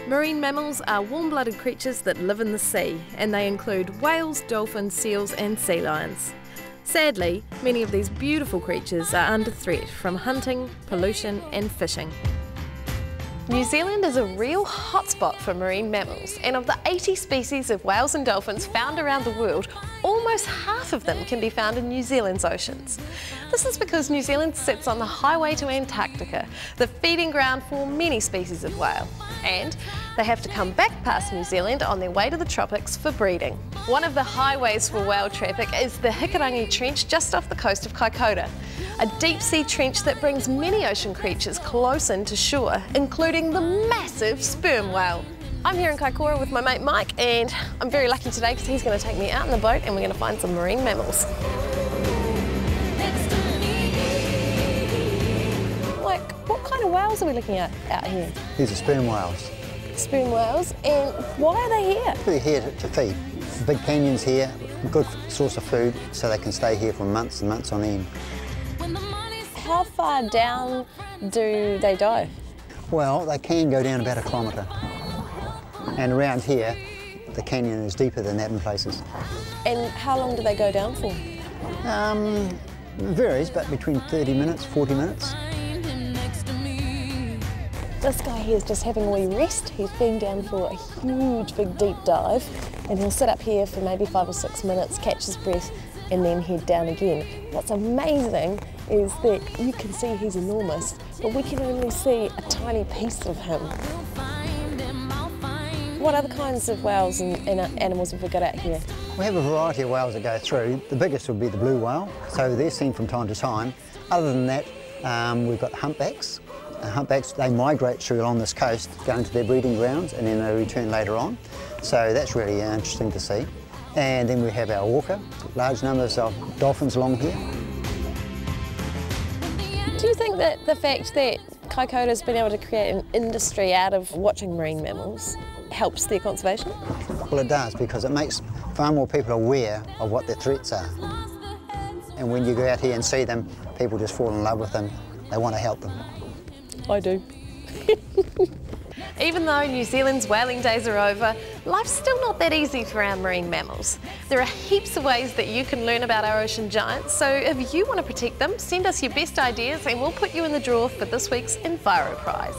Marine mammals are warm-blooded creatures that live in the sea, and they include whales, dolphins, seals and sea lions. Sadly, many of these beautiful creatures are under threat from hunting, pollution and fishing. New Zealand is a real hotspot for marine mammals, and of the 80 species of whales and dolphins found around the world, almost half of them can be found in New Zealand's oceans. This is because New Zealand sits on the highway to Antarctica, the feeding ground for many species of whale, and they have to come back past New Zealand on their way to the tropics for breeding. One of the highways for whale traffic is the Hikurangi Trench just off the coast of Kaikoura, a deep-sea trench that brings many ocean creatures close in to shore, including the massive sperm whale. I'm here in Kaikoura with my mate Mike, and I'm very lucky today because he's going to take me out in the boat and we're going to find some marine mammals. Mike, what kind of whales are we looking at out here? These are sperm whales. Sperm whales, and why are they here? They're here to feed. The big canyons here, a good source of food, so they can stay here for months and months on end. How far down do they dive? Well, they can go down about 1 kilometre. And around here, the canyon is deeper than that in places. And how long do they go down for? It varies, but between 30 minutes, 40 minutes. This guy here is just having a wee rest. He's been down for a huge, big, deep dive, and he'll sit up here for maybe 5 or 6 minutes, catch his breath, and then head down again. What's amazing is that you can see he's enormous, but we can only see a tiny piece of him. What other kinds of whales and animals have we got out here? We have a variety of whales that go through. The biggest would be the blue whale, so they're seen from time to time. Other than that, we've got humpbacks. Humpbacks, they migrate through along this coast, going to their breeding grounds, and then they return later on. So that's really interesting to see. And then we have our orca, large numbers of dolphins along here. Do you think that the fact that Kaikoura's been able to create an industry out of watching marine mammals helps their conservation? Well, it does, because it makes far more people aware of what their threats are. And when you go out here and see them, people just fall in love with them. They want to help them. I do. Even though New Zealand's whaling days are over, life's still not that easy for our marine mammals. There are heaps of ways that you can learn about our ocean giants, so if you want to protect them, send us your best ideas and we'll put you in the draw for this week's Enviro Prize.